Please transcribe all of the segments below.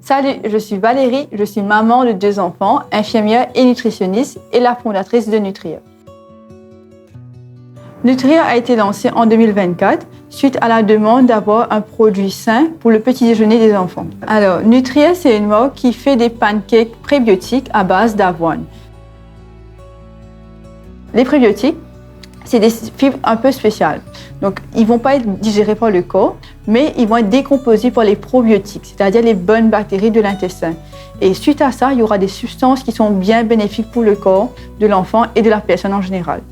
Salut, je suis Valérie, je suis maman de 2 enfants, infirmière et nutritionniste et la fondatrice de Nutria. Nutria a été lancé en 2024 suite à la demande d'avoir un produit sain pour le petit déjeuner des enfants. Alors, Nutria, c'est une marque qui fait des pancakes prébiotiques à base d'avoine. Les prébiotiques, c'est des fibres un peu spéciales. Donc, ils ne vont pas être digérés par le corps, mais ils vont être décomposés par les probiotiques, c'est-à-dire les bonnes bactéries de l'intestin. Et suite à ça, il y aura des substances qui sont bien bénéfiques pour le corps de l'enfant et de la personne en général.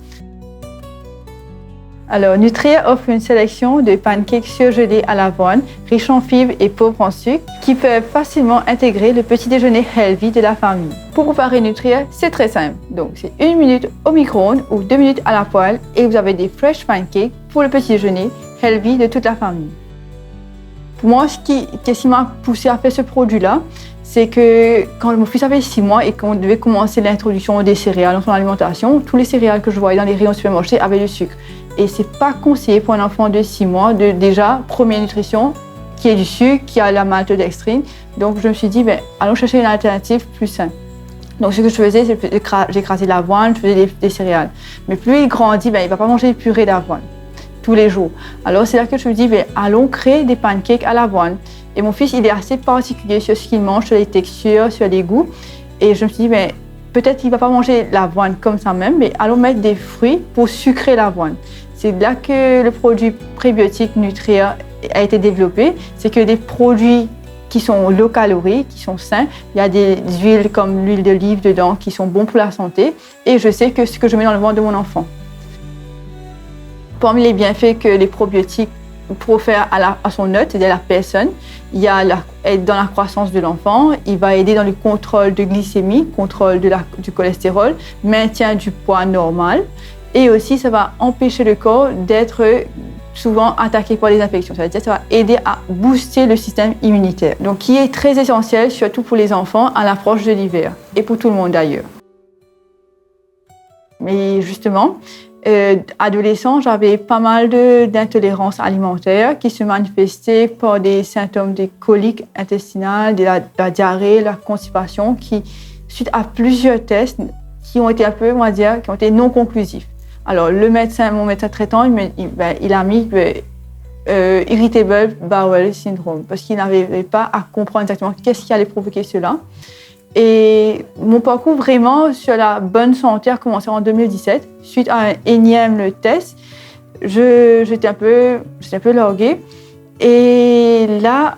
Alors, Nutria offre une sélection de pancakes surgelés à l'avoine, riches en fibres et pauvres en sucre, qui peuvent facilement intégrer le petit déjeuner healthy de la famille. Pour préparer Nutria, c'est très simple. Donc, c'est 1 minute au micro-ondes ou 2 minutes à la poêle et vous avez des fresh pancakes pour le petit déjeuner healthy de toute la famille. Pour moi, ce qui m'a poussé à faire ce produit-là, c'est que quand mon fils avait 6 mois et qu'on devait commencer l'introduction des céréales dans son alimentation, tous les céréales que je voyais dans les rayons supermarchés avaient du sucre. Et c'est pas conseillé pour un enfant de 6 mois de déjà, première nutrition, qui est du sucre, qui a la maltodextrine. Donc je me suis dit, allons chercher une alternative plus saine. Donc ce que je faisais, c'est que j'écrasais l'avoine, je faisais des céréales. Mais plus il grandit, il ne va pas manger des purées d'avoine tous les jours. Alors c'est là que je me dis, allons créer des pancakes à l'avoine. Et mon fils, il est assez particulier sur ce qu'il mange, sur les textures, sur les goûts. Et je me suis dit, peut-être qu'il ne va pas manger l'avoine comme ça même, mais allons mettre des fruits pour sucrer l'avoine. C'est là que le produit prébiotique Nutria a été développé. C'est que des produits qui sont low calories, qui sont sains. Il y a des huiles comme l'huile d'olive dedans qui sont bons pour la santé. Et je sais que ce que je mets dans le ventre de mon enfant. Parmi les bienfaits que les probiotiques profèrent à son hôte, c'est-à-dire à la personne, il y a aide dans la croissance de l'enfant, il va aider dans le contrôle de glycémie, contrôle du cholestérol, maintien du poids normal. Et aussi, ça va empêcher le corps d'être souvent attaqué par des infections. C'est-à-dire que ça va aider à booster le système immunitaire. Donc, qui est très essentiel, surtout pour les enfants, à l'approche de l'hiver. Et pour tout le monde d'ailleurs. Mais justement, adolescent, j'avais pas mal d'intolérance alimentaire qui se manifestaient par des symptômes de coliques intestinales, de la diarrhée, la constipation, qui, suite à plusieurs tests, qui ont été un peu, on va dire, qui ont été non conclusifs. Alors, mon médecin traitant, il a mis Irritable Bowel Syndrome parce qu'il n'arrivait pas à comprendre exactement qu'est-ce qui allait provoquer cela. Et mon parcours vraiment sur la bonne santé a commencé en 2017. Suite à un énième test, j'étais un peu larguée. Et là,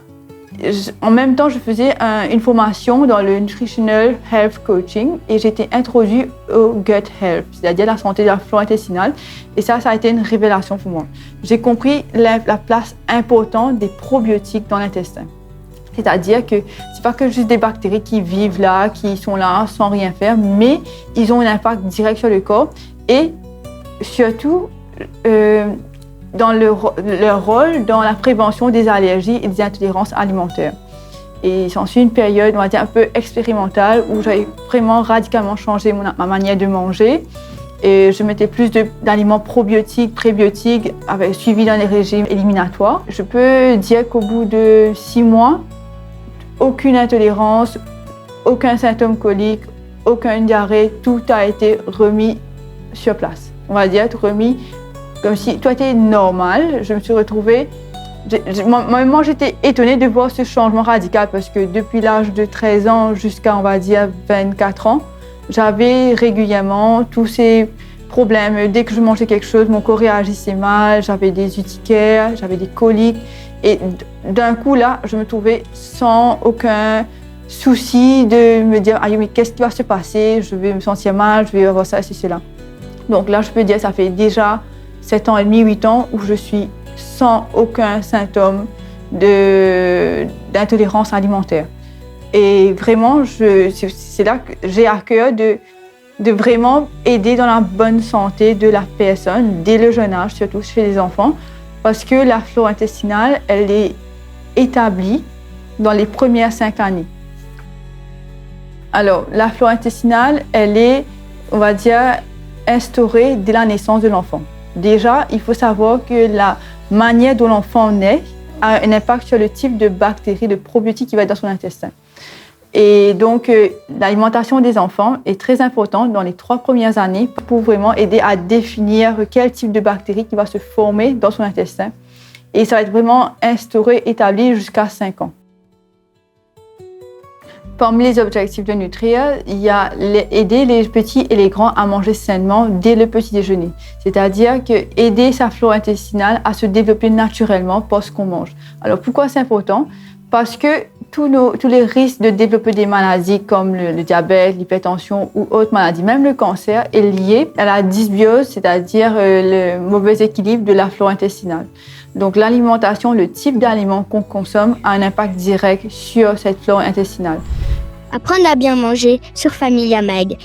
en même temps, je faisais une formation dans le Nutritional Health Coaching et j'ai été introduite au Gut Health, c'est-à-dire la santé de la flore intestinale. Et ça a été une révélation pour moi. J'ai compris la place importante des probiotiques dans l'intestin. C'est-à-dire que c'est pas que juste des bactéries qui vivent là, qui sont là sans rien faire, mais ils ont un impact direct sur le corps et surtout dans leur rôle dans la prévention des allergies et des intolérances alimentaires. Et s'ensuit une période, on va dire, un peu expérimentale où j'avais vraiment radicalement changé ma manière de manger. Et je mettais plus d'aliments probiotiques, prébiotiques, suivis dans les régimes éliminatoires. Je peux dire qu'au bout de 6 mois, aucune intolérance, aucun symptôme colique, aucune diarrhée, tout a été remis sur place. On va dire remis comme si tout était normal. Je me suis retrouvée, moi j'étais étonnée de voir ce changement radical parce que depuis l'âge de 13 ans jusqu'à on va dire 24 ans, j'avais régulièrement tous ces problèmes. Dès que je mangeais quelque chose, mon corps réagissait mal, j'avais des urticaires, j'avais des coliques. Et d'un coup, là, je me trouvais sans aucun souci de me dire « Ah, mais qu'est-ce qui va se passer? Je vais me sentir mal, je vais avoir ça, cela. » Donc là, je peux dire que ça fait déjà 7 ans et demi, 8 ans où je suis sans aucun symptôme d'intolérance alimentaire. Et vraiment, c'est là que j'ai à cœur de vraiment aider dans la bonne santé de la personne, dès le jeune âge, surtout chez les enfants, parce que la flore intestinale, elle est établie dans les premières 5 années. Alors, la flore intestinale, elle est, on va dire, instaurée dès la naissance de l'enfant. Déjà, il faut savoir que la manière dont l'enfant naît a un impact sur le type de bactéries, de probiotiques qui va être dans son intestin. Et donc, l'alimentation des enfants est très importante dans les 3 premières années pour vraiment aider à définir quel type de bactéries qui va se former dans son intestin. Et ça va être vraiment instauré, établi jusqu'à 5 ans. Parmi les objectifs de Nutria, il y a aider les petits et les grands à manger sainement dès le petit déjeuner. C'est-à-dire que aider sa flore intestinale à se développer naturellement pour ce qu'on mange. Alors pourquoi c'est important? Parce que tous les risques de développer des maladies comme le diabète, l'hypertension ou autres maladies, même le cancer, est lié à la dysbiose, c'est-à-dire le mauvais équilibre de la flore intestinale. Donc l'alimentation, le type d'aliment qu'on consomme a un impact direct sur cette flore intestinale. Apprendre à bien manger sur Familia Mag.